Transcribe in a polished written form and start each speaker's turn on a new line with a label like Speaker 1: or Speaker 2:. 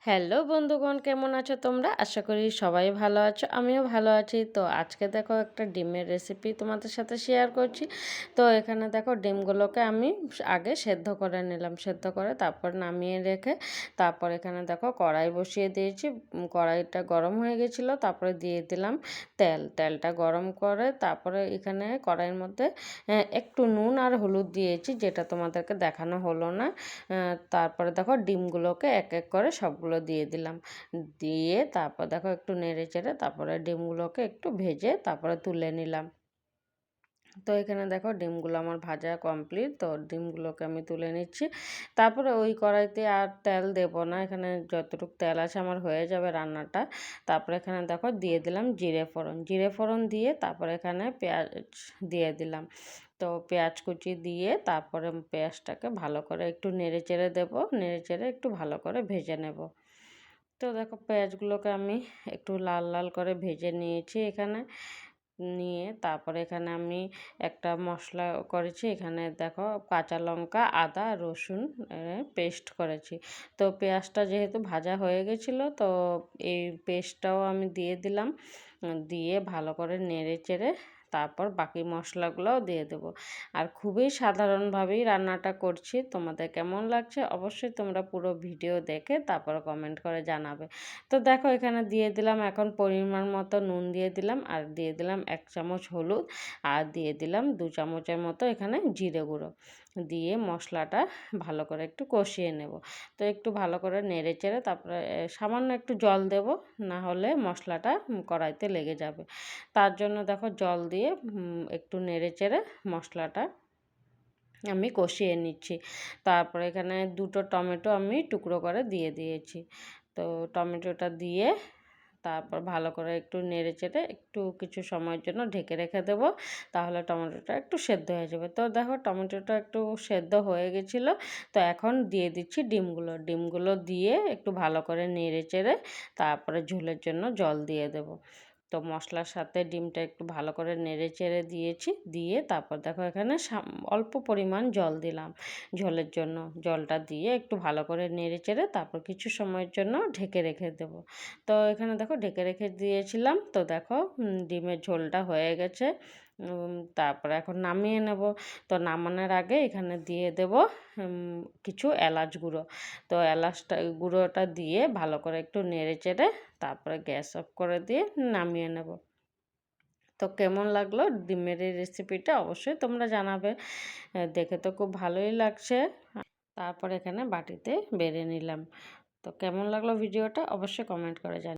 Speaker 1: Hello বন্ধুগণ, কেমন আছো তোমরা? আশা করি সবাই ভালো আছো, আমিও ভালো আছি। তো আজকে দেখো একটা ডিমের রেসিপি তোমাদের সাথে শেয়ার করছি। তো এখানে দেখো ডিমগুলোকে আমি আগে সেদ্ধ করে নিলাম, সেদ্ধ করে তারপর নামিয়ে রেখে তারপর এখানে দেখো কড়াই বসিয়ে দিয়েছি। কড়াইটা গরম হয়ে গেছিলো, তারপরে দিয়ে দিলাম তেলটা গরম করে তারপরে এখানে কড়াইয়ের মধ্যে একটু নুন আর হলুদ দিয়েছি, যেটা তোমাদেরকে দেখানো হলো না। তারপরে দেখো ডিমগুলোকে এক এক করে সবগুলো দিয়ে দিলাম, দিয়ে তারপর দেখো একটু নেড়ে চেড়ে তারপরে ডিমগুলোকে একটু ভেজে তারপরে তুলে নিলাম। তো এখানে দেখো ডিমগুলো আমার ভাজা কমপ্লিট। তো ডিমগুলোকে আমি তুলে নিচ্ছি। তারপরে ওই কড়াইতে আর তেল দেব না, এখানে যতটুকু তেল আছে আমার হয়ে যাবে রান্নাটা। তারপরে এখানে দেখো দিয়ে দিলাম জিরে ফোড়ন দিয়ে তারপরে এখানে পেঁয়াজ দিয়ে দিলাম। তো পেঁয়াজ কুচি দিয়ে তারপরে পেঁয়াজটাকে ভালো করে একটু নেড়ে চেড়ে দেবো, নেড়ে চেড়ে একটু ভালো করে ভেজে নেব। তো দেখো পেঁয়াজগুলোকে আমি একটু লাল লাল করে ভেজে নিয়েছি এখানে, নিয়ে তারপরে এখানে আমি একটা মশলা করেছি। এখানে দেখো কাঁচা লঙ্কা, আদা, রসুন পেস্ট করেছি। তো পেঁয়াজটা যেহেতু ভাজা হয়ে গেছিলো, তো এই পেস্টটাও আমি দিয়ে দিলাম, দিয়ে ভালো করে নেড়ে চেড়ে তারপর বাকি মশলাগুলোও দিয়ে দেবো। আর খুবই সাধারণভাবেই রান্নাটা করছি। তোমাদের কেমন লাগছে অবশ্যই তোমরা পুরো ভিডিও দেখে তারপর কমেন্ট করে জানাবে। তো দেখো এখানে দিয়ে দিলাম এখন পরিমাণ মতো নুন দিয়ে দিলাম, আর দিয়ে দিলাম 1 চামচ হলুদ, আর দিয়ে দিলাম 2 চামচের মতো এখানে জিরে গুঁড়ো, দিয়ে মশলাটা ভালো করে একটু কষিয়ে নেব। তো একটু ভালো করে নেড়ে চেড়ে তারপরে সামান্য একটু জল দেব, না হলে মশলাটা কড়াইতে লেগে যাবে। তার জন্য দেখো জল দিয়ে একটু নেড়ে চেড়ে মশলাটা আমি কষিয়ে নিচ্ছি। তারপরে এখানে 2টো টমেটো আমি টুকরো করে দিয়ে দিয়েছি। তো টমেটোটা দিয়ে তারপর ভালো করে একটু নেড়ে চেড়ে একটু কিছু সময়ের জন্য ঢেকে রেখে দেবো, তাহলে টমেটোটা একটু সেদ্ধ হয়ে যাবে। তো দেখো টমেটোটা একটু সেদ্ধ হয়ে গেছিলো। তো এখন দিয়ে দিচ্ছি ডিমগুলো দিয়ে একটু ভালো করে নেড়ে চেড়ে তারপরে ঝোলের জন্য জল দিয়ে দেবো। তো মশলার সাথে ডিমটা একটু ভালো করে নেড়ে চেড়ে দিয়েছি, দিয়ে তারপর দেখো এখানে অল্প পরিমাণ জল দিলাম ঝোলের জন্য। জলটা দিয়ে একটু ভালো করে নেড়ে চেড়ে তারপর কিছু সময়ের জন্য ঢেকে রেখে দেবো। তো এখানে দেখো ঢেকে রেখে দিয়েছিলাম। তো দেখো ডিমের ঝোলটা হয়ে গেছে। তারপরে এখন নামিয়ে নেব। তো নামানোর আগে এখানে দিয়ে দেব কিছু এলাচ গুঁড়ো। তো গুঁড়োটা দিয়ে ভালো করে একটু নেড়ে চেড়ে তারপরে গ্যাস অফ করে দিয়ে নামিয়ে নেব। তো কেমন লাগলো ডিমের এই রেসিপিটা অবশ্যই তোমরা জানাবে। দেখে তো খুব ভালোই লাগছে। তারপর এখানে বাটিতে বেড়ে নিলাম। তো কেমন লাগলো ভিডিওটা অবশ্যই কমেন্ট করে জানাবে।